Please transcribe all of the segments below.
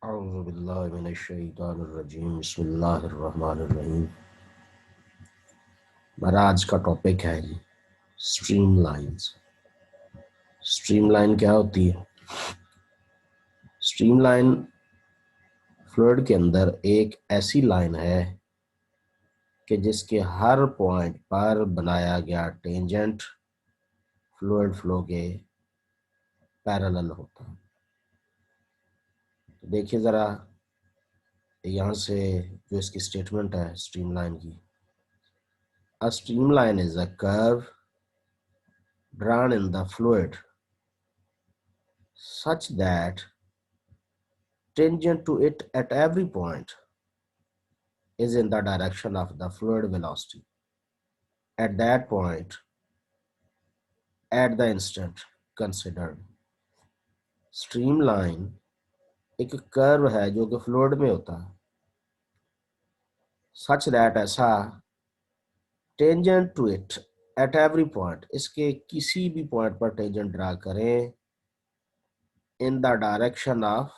औज़ुबिल्लाहि मिनश्शैतानिर्रजीम बिस्मिल्लाहिर्रहमानिर्रहीम। मेरा आज का टॉपिक है जी स्ट्रीम लाइन्स। स्ट्रीम लाइन क्या होती है? स्ट्रीम लाइन फ्लूइड के अंदर एक ऐसी लाइन है कि जिसके हर पॉइंट पर बनाया गया टेंजेंट फ्लूइड फ्लो के पैरेलल होता है। तो देखिए ज़रा यहाँ से जो इसकी स्टेटमेंट है स्ट्रीम लाइन की, अ streamline is a curve drawn in the fluid such that tangent to it at every point is in the direction of the fluid velocity at that point at the instant considered। Streamline एक curve है जो कि fluid में होता है, such that ऐसा, tangent to it at every point, इसके किसी भी पॉइंट पर टेंजेंट ड्रा करें in the direction of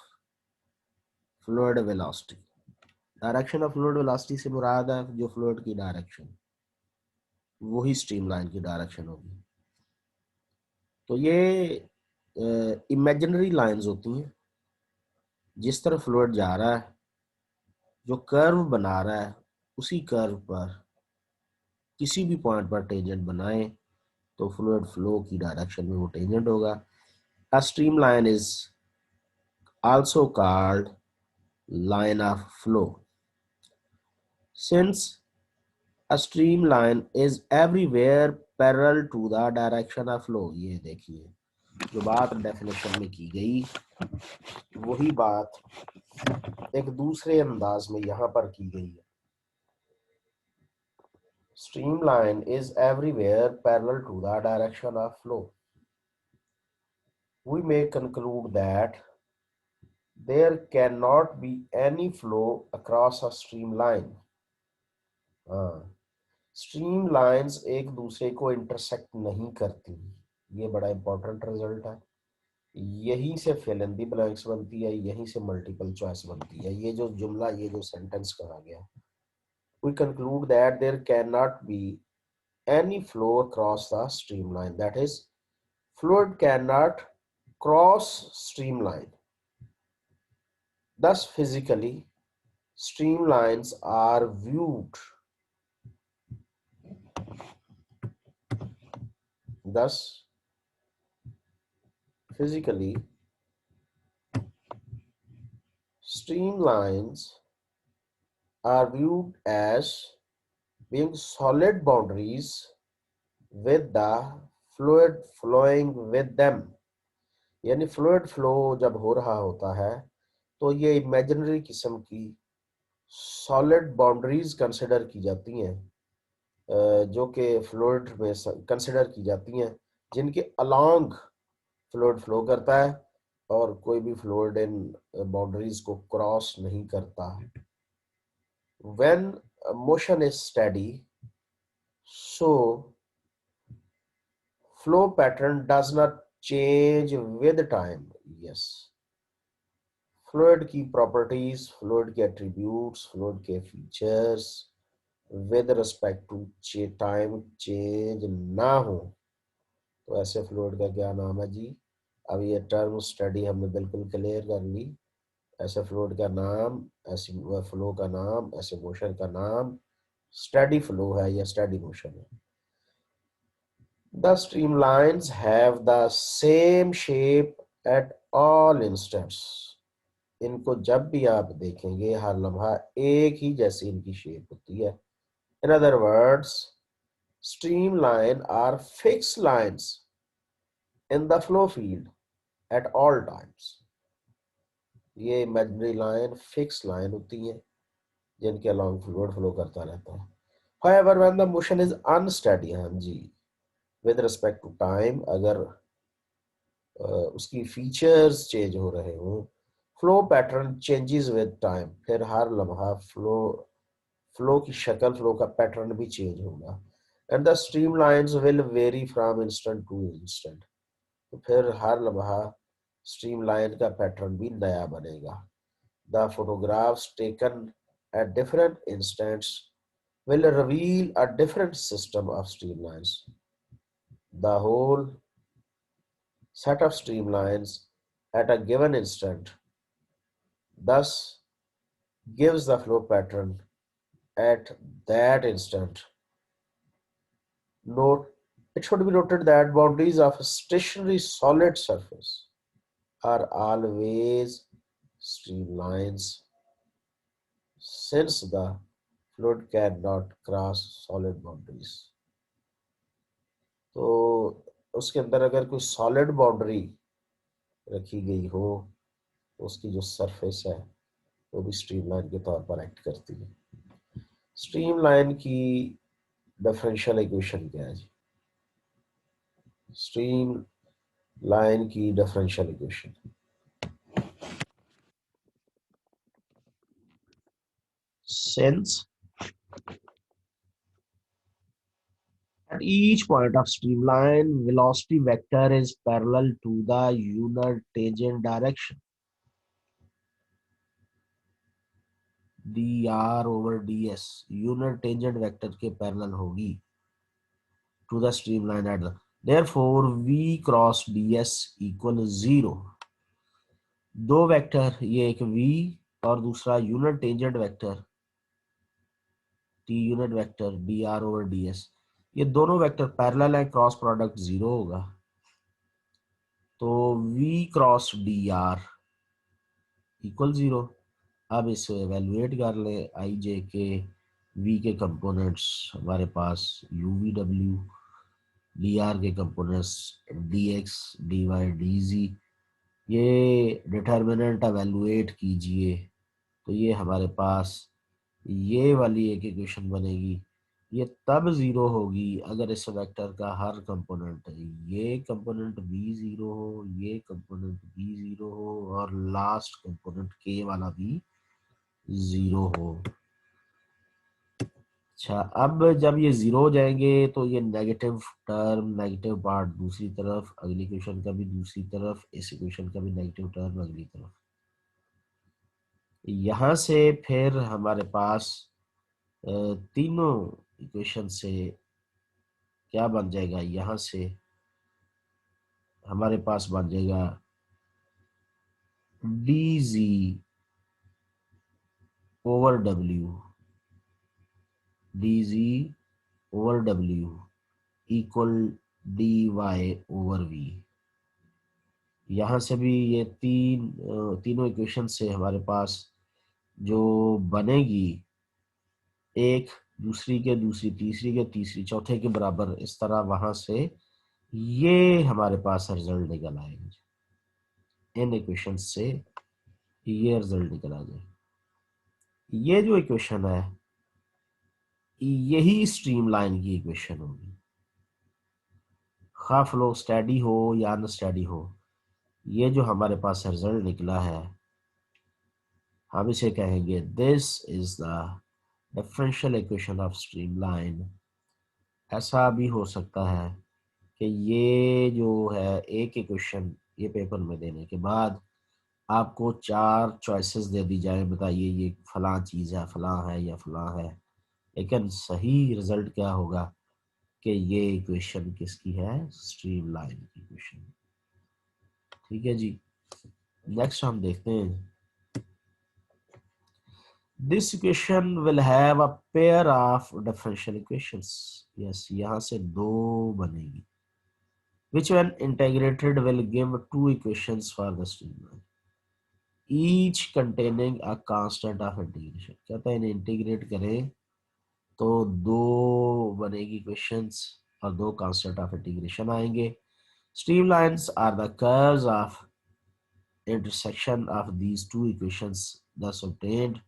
fluid velocity. Direction of fluid velocity से मुराद है जो फ्लूइड की डायरेक्शन, वही स्ट्रीमलाइन की डायरेक्शन होगी। तो ये इमेजिनरी लाइंस होती हैं। जिस तरफ फ्लूइड जा रहा है, जो कर्व बना रहा है, उसी कर्व पर किसी भी पॉइंट पर टेंजेंट बनाएं तो फ्लूइड फ्लो की डायरेक्शन में वो टेंजेंट होगा। A streamline is also called line of flow since a streamline is everywhere parallel to the direction of flow. ये देखिए जो बात डेफिनेशन में की गई वही बात एक दूसरे अंदाज में यहाँ पर की गई है। Streamline is everywhere parallel to the direction of flow. We may conclude that there cannot be any flow across a streamline। हाँ, स्ट्रीम लाइंस एक दूसरे को इंटरसेक्ट नहीं करती, ये बड़ा इंपॉर्टेंट रिजल्ट है। यहीं से फिल इन दी ब्लैंक्स बनती है, यहीं से मल्टीपल चॉइस बनती है। ये जो जुमला, ये जो सेंटेंस कहा गया, we conclude that there cannot be any flow across the streamline, that is fluid cannot cross streamline, thus physically streamlines are viewed, thus physically streamlines are viewed as being solid boundaries with the fluid flowing with them। यानी fluid flow जब हो रहा होता है तो ये imaginary किस्म की सॉलिड बाउंड्रीज कंसिडर की जाती हैं, जो कि फ्लूइड में कंसिडर की जाती हैं, जिनके अलोंग फ्लूइड फ्लो करता है और कोई भी फ्लूइड इन बाउंड्रीज को क्रॉस नहीं करता। When motion is steady, so flow pattern does not change with time. Yes, fluid की प्रॉपर्टीज, फ्लूइड के एट्रीब्यूट्स, फ्लूइड के features with respect to time change ना हो तो ऐसे फ्लूइड का क्या नाम है जी? अब ये टर्म स्टडी हमने बिल्कुल क्लियर कर ली। ऐसे फ्लूइड का नाम, ऐसी फ्लो का नाम, ऐसे मोशन का नाम स्टडी फ्लो है या स्टडी मोशन है। The streamlines have the same shape at all instants. इनको जब भी आप देखेंगे हर लम्हा एक ही जैसी इनकी शेप होती है। In other words, streamline are fixed lines in the flow field at all times। ये इमेजिनरी लाइन फिक्स लाइन होती है जिनके अलॉन्ग फ्लूइड फ्लो करता रहता है। However, when the motion is unsteady, हाँ जी, with respect to time, अगर उसकी फीचर्स चेंज हो रहे हो, flow pattern changes with time, फिर हर लम्हा फ्लो की शक्ल, फ्लो का पैटर्न भी चेंज होगा। And the streamlines will vary from instant to instant. तो फिर हर लम्हा स्ट्रीमलाइन का पैटर्न भी नया बनेगा। The photographs taken at different instants will reveal a different system of streamlines. The whole set of streamlines at a given instant thus gives the flow pattern at that instant. Note, it should be noted that boundaries of a stationary solid surface are always streamlines since the fluid cannot cross solid boundaries. तो उसके अंदर अगर कोई solid boundary रखी गई हो तो उसकी जो सरफेस है वो भी स्ट्रीमलाइन के तौर पर एक्ट करती है। स्ट्रीमलाइन की डिफरेंशियल इक्वेशन क्या है जी? स्ट्रीम लाइन की differential equation, since at each point of streamline velocity vector is parallel to the unit tangent direction, dr over ds unit tangent vector के पैरेलल होगी to the streamline at the, therefore v cross ds equal 0। दो vector, ये एक v और दूसरा unit tangent vector T unit vector D R over D S, ये दोनों vector parallel है, क्रॉस प्रोडक्ट 0 होगा। तो v cross D R equal 0। अब इसे एवेलुएट कर ले, आई जे के v के कंपोनेंट्स हमारे पास U V W, D R के components D X D Y D Z, ये डिटर्मिनेंट एवेलुएट कीजिए तो ये हमारे पास ये वाली एक इक्वेशन बनेगी। ये तब 0 होगी अगर इस वेक्टर का हर कंपोनेंट, ये कंपोनेंट भी 0 हो, ये कंपोनेंट भी 0 हो और लास्ट कंपोनेंट के वाला भी 0 हो। अच्छा, अब जब ये 0 हो जाएंगे तो ये नेगेटिव टर्म, नेगेटिव पार्ट दूसरी तरफ, अगली इक्वेशन का भी दूसरी तरफ, इस इक्वेशन का भी नेगेटिव टर्म अगली तरफ। यहां से फिर हमारे पास तीनों इक्वेशन से क्या बन जाएगा, यहां से हमारे पास बन जाएगा D G over W, D G over W equal D Y over V. यहाँ से भी ये तीनों इक्वेशन से हमारे पास जो बनेगी, एक दूसरी के दूसरी, तीसरी के तीसरी, चौथे के बराबर, इस तरह वहां से ये हमारे पास रिजल्ट निकल आएगा। इन इक्वेशन से ये रिजल्ट निकल आ जाए। ये जो इक्वेशन है यही स्ट्रीमलाइन की इक्वेशन होगी, खा फ्लो स्टडी हो या अनस्टडी हो। ये जो हमारे पास रिजल्ट निकला है हम इसे कहेंगे this is the differential equation of streamline. ऐसा भी हो सकता है कि ये जो है एक इक्वेशन, ये पेपर में देने के बाद आपको 4 चॉइसेस दे दी जाए, बताइए ये फलां चीज़ है, फलां है या फलां है, लेकिन सही रिजल्ट क्या होगा कि ये इक्वेशन किसकी है, स्ट्रीमलाइन की इक्वेशन। ठीक है जी, नेक्स्ट हम देखते हैं। This equation will have a pair of differential equations. Yes, यहां से दो बनेगी, which when integrated will give two equations for the streamline, each containing a constant of integration। कहता है इन्हें इंटीग्रेट करें तो दो बनेगी इक्वेशंस और दो कांस्टेंट ऑफ इंटीग्रेशन आएंगे। Streamlines are the curves of intersection of these two equations thus obtained।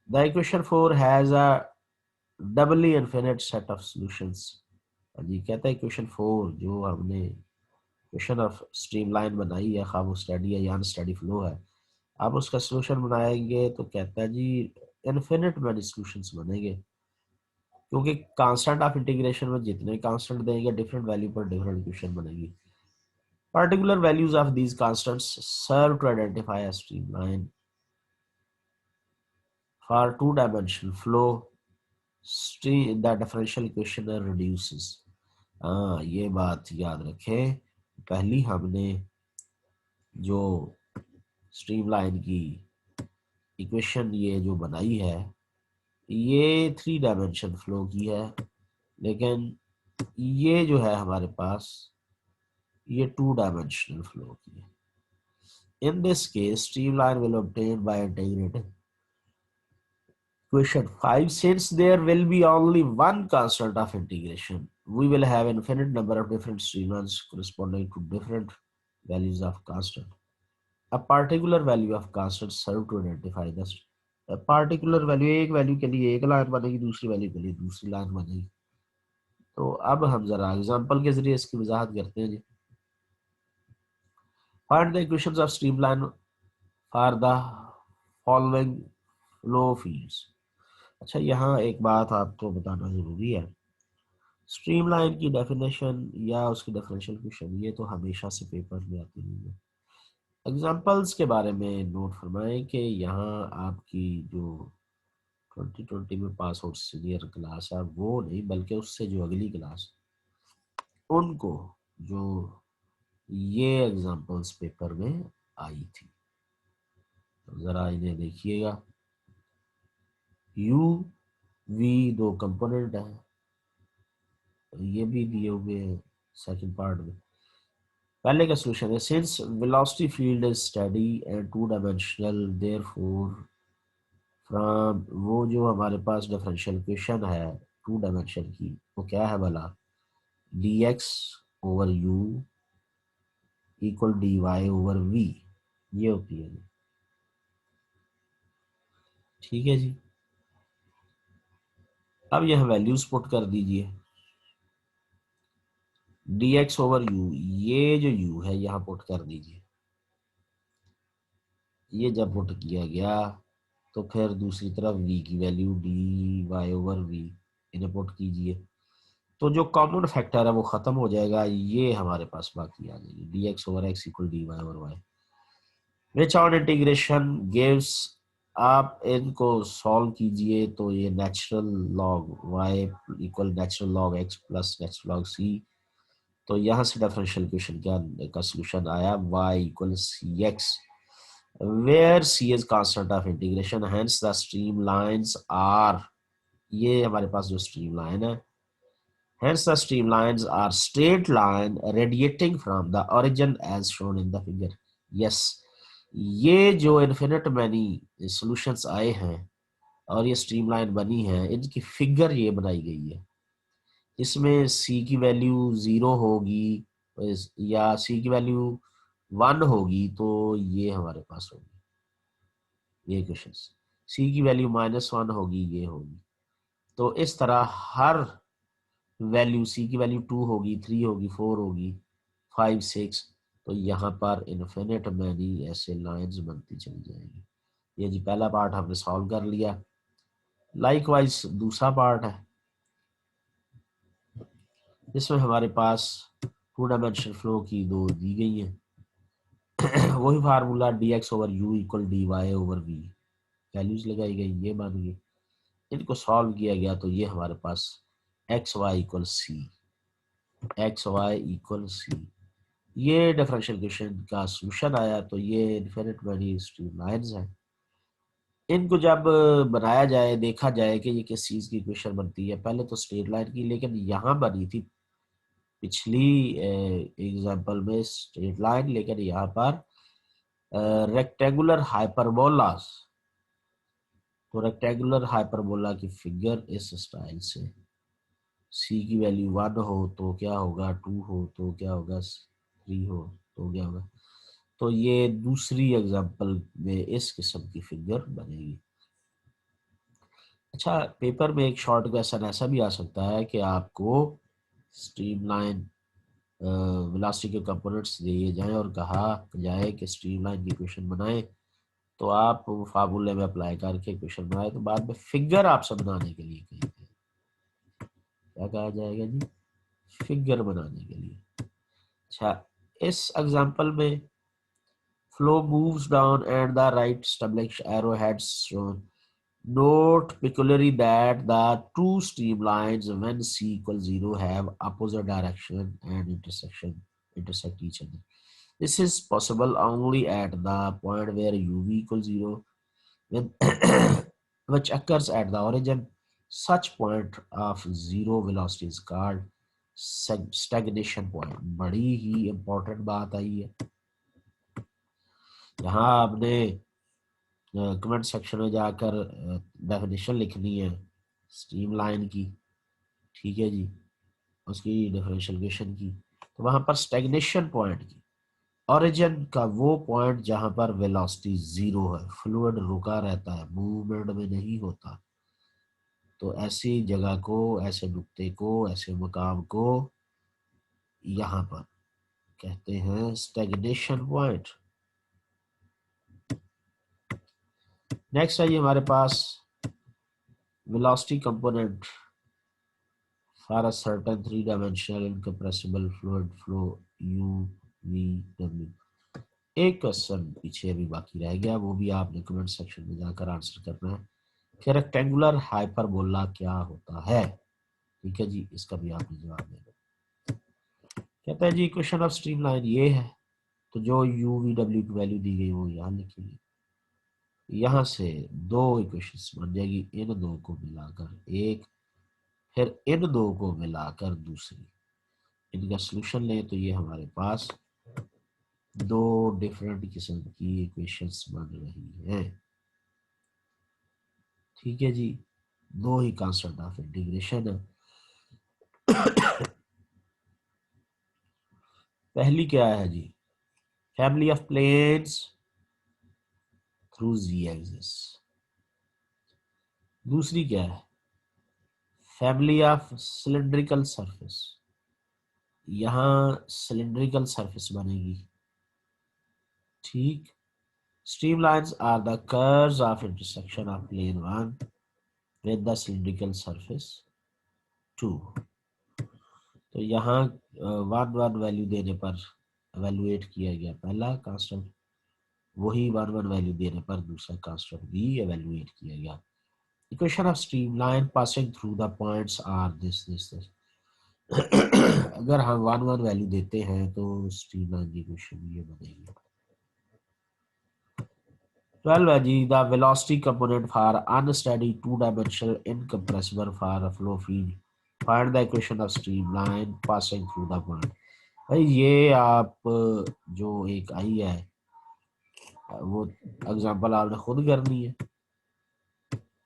The equation 4 has a doubly infinite set of solutions। जी कहता है इक्वेशन 4 जो हमने इक्वेशन ऑफ स्ट्रीमलाइन बनाई है, खा वो स्टडी है या अनस्टडी फ्लो है, आप उसका सोल्यूशन बनाएंगे तो कहता है जी इनफिनिट मैनी सॉल्यूशंस बनेंगे, क्योंकि कांस्टेंट ऑफ इंटीग्रेशन में जितने कांस्टेंट देंगे डिफरेंट वैल्यू पर डिफरेंट इक्वेशन बनेगी। Particular values of these constants serve to identify a streamline. For two-dimensional flow, the differential equation reduces. हाँ, ये बात याद रखें, पहली हमने जो स्ट्रीमलाइन की इक्वेशन ये जो बनाई है ये 3 डायमेंशन फ्लो की है, लेकिन ये जो है हमारे पास ये 2 डायमेंशनल फ्लो की है. In this case, streamline will obtain by integrating question 5. Since there will be only one constant of integration, we will have infinite number of different streamlines corresponding to different values of constant. A particular value of constant serve to identify this. A particular value, एक value के लिए एक line बनेगी, दूसरी value के लिए दूसरी line बनेगी. तो अब हम जरा एग्जांपल के जरिए इसकी वजाहत करते हैं जी. Find the equations of streamline for the following flow fields. अच्छा, यहाँ एक बात आपको बताना जरूरी है. स्ट्रीमलाइन की डेफिनेशन या उसकी डिफरेंशियल इक्वेशन ये तो हमेशा से पेपर में आती नहीं है. एग्जांपल्स के बारे में नोट फरमाएं कि यहाँ आपकी जो 2020 में पास आउट सीनियर क्लास है वो नहीं, बल्कि उससे जो अगली क्लास उनको जो ये एग्जांपल्स पेपर में आई थी, तो जरा इन्हें देखिएगा. यू वी दो कंपोनेंट है, ये भी दिए हुए हैं सेकंड पार्ट में. पहले का सॉल्यूशन है, since velocity field is steady and two dimensional therefore from, वो जो हमारे पास डिफरेंशियल इक्वेशन है टू डायमेंशन की वो क्या है भला, dx over u equal dy over v, ये होती है. ठीक है जी. अब यह वैल्यूज पुट कर दीजिए. dx ओवर u, ये जो u है यहाँ पुट कर दीजिए. ये जब पुट किया गया तो फिर दूसरी तरफ v की वैल्यू dy ओवर v इन्हें पुट कीजिए, तो जो कॉमन फैक्टर है वो खत्म हो जाएगा, ये हमारे पास बाकी आ जाएगी dx over x equal dy over y, which on integration gives. आप इनको सॉल्व कीजिए तो ये natural log y equal natural log x plus natural log c. तो यहाँ से डिफरेंशियल इक्वेशन का सॉल्यूशन आया y equal cx, where c is constant of integration, hence the streamlines are, ये हमारे पास जो streamline है, hence the streamlines are straight line radiating from the origin as shown in the figure. Yes, ये जो infinite many solutions आए हैं और ये स्ट्रीमलाइन बनी है, इनकी फिगर ये बनाई गई है. इसमें c की वैल्यू 0 होगी या c की वैल्यू 1 होगी तो ये हमारे पास होगी ये क्वेश्चंस, c की वैल्यू -1 होगी ये होगी. तो इस तरह हर वैल्यू, c की वैल्यू 2 होगी, 3 होगी, 4 होगी, 5, 6, तो यहाँ पर इन्फिनिट मैनी ऐसे लाइंस बनती चली जाएंगी. ये जी पहला पार्ट हमने सॉल्व कर लिया. लाइकवाइज दूसरा पार्ट है, इसमें हमारे पास टू डायमेंशनल फ्लो की दो दी गई हैं. वही formula dx over u equal dy over v, values लगाई गई, ये बन गई. इनको सॉल्व किया गया तो ये हमारे पास X Y equal C, X Y equal C, ये डिफरेंशियल इक्वेशन का सॉल्यूशन आया. तो ये इन्फिनिट मैनी स्ट्रीमलाइंस है. इनको जब बनाया जाए, देखा जाए कि ये किस चीज की इक्वेशन बनती है. पहले तो स्ट्रेट लाइन की, लेकिन यहाँ बनी थी पिछली एग्जांपल में स्ट्रेट लाइन, लेकिन यहाँ पर रेक्टेंगुलर हाइपरबोलास. तो रेक्टेंगुलर हाइपरबोला की फिगर इस स्टाइल से, c की वैल्यू 1 हो तो क्या होगा, 2 हो तो क्या होगा, 3 हो तो क्या होगा. तो ये दूसरी एग्जांपल में इस किस्म की फिगर बनेगी. अच्छा, पेपर में एक शॉर्ट क्वेश्चन ऐसा भी आ सकता है कि आपको स्ट्रीमलाइन वेलोसिटी के कंपोनेंट्स दिए जाएं और कहा जाए कि स्ट्रीमलाइन की इक्वेशन बनाएं, तो आप फार्मूले में अप्लाई करके इक्वेशन बनाए, तो बाद में फिगर आपसे बनाने के लिए कही जाए. क्या कहा जाएगा जी, फिगर बनाने के लिए. अच्छा, इस एग्जांपल में flow moves down and the right established arrow heads shown. Note peculiarly that the two streamlines when c equals 0 have opposite direction and intersect each other. This is possible only at the point where uv equals 0, when which occurs at the origin. Such point of zero velocity is called stagnation point. बड़ी ही important बात आई है। यहाँ आपने comment section में जाकर definition लिखनी है streamline की, ठीक है जी, उसकी डिफरेंशियल इक्वेशन की। तो वहां पर स्टैग्नेशन पॉइंट की, ओरिजिन का वो पॉइंट जहां पर वेलोसिटी जीरो है, फ्लूइड रुका रहता है, मूवमेंट में नहीं होता, तो ऐसी जगह को, ऐसे नुक्ते को, ऐसे मकाम को यहाँ पर कहते हैं स्टैग्नेशन पॉइंट। नेक्स्ट है ये हमारे पास velocity component for a certain three-dimensional incompressible fluid flow UVW। एक क्वेश्चन पीछे अभी बाकी रह गया, वो भी आपने कमेंट सेक्शन में जाकर आंसर करना है कि रेक्टेंगुलर हाइपरबोला क्या होता है, ठीक है जी, इसका भी आपने जवाब देना। कहता है जी इक्वेशन ऑफ स्ट्रीमलाइन ये है, तो जो UVW की वैल्यू दी गई वो यहाँ लिखिए। यहाँ से दो इक्वेशंस बन जाएगी, इन दो को मिलाकर एक, फिर इन दो को मिलाकर दूसरी, इनका सोल्यूशन लें तो ये हमारे पास दो डिफरेंट किस्म की इक्वेशंस बन रही हैं, ठीक है जी, दो ही कांस्टेंट ऑफ इंटीग्रेशन है। पहली क्या है जी, family of planes through z axis. दूसरी क्या है, फैमिली ऑफ सिलिंड्रिकल सरफेस, यहां सिलिंड्रिकल सरफेस बनेगी, ठीक। Streamlines are the curves of intersection of plane 1 with the cylindrical surface 2। तो यहाँ 1 वैल्यू देने पर एवेलुएट किया गया पहला कांस्टेंट, वही 1 वैल्यू देने पर दूसरा कांस्टेंट भी एवेलुएट किया गया। Equation of streamline passing through the points are this. अगर हम 1 वैल्यू देते हैं तो स्ट्रीमलाइन की इक्वेशन ये बनेगी। 12 है जी, the velocity component for unsteady two dimensional incompressible for a flow field, find the equation of streamline passing through the point. भाई ये आप जो एक आई है वो एग्जांपल आपने खुद करनी है।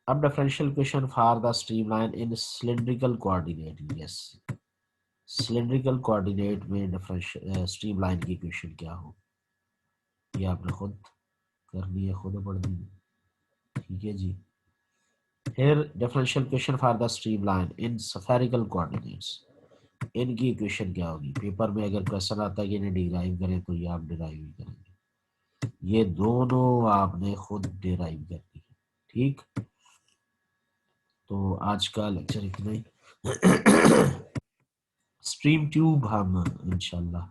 अब differential equation for the streamline in cylindrical coordinate, yes, cylindrical coordinate में डिफरेंशियल स्ट्रीमलाइन की इक्वेशन क्या हो, ये आपने खुद करनी है, खुद पढ़नी है, ठीक है जी। फिर differential equation for the streamline in spherical coordinates, इनकी इक्वेशन क्या होगी। पेपर में अगर क्वेश्चन आता है कि इन्हें डिराइव करें तो ये आप डिराइव ही करेंगे, ये दोनों आपने खुद डिराइव करनी है, ठीक। तो आज का लेक्चर इतना ही। स्ट्रीम ट्यूब हम इंशाल्लाह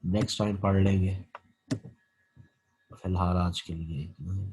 नेक्स्ट टाइम पढ़ लेंगे, फिलहाल आज के लिए इतना ही।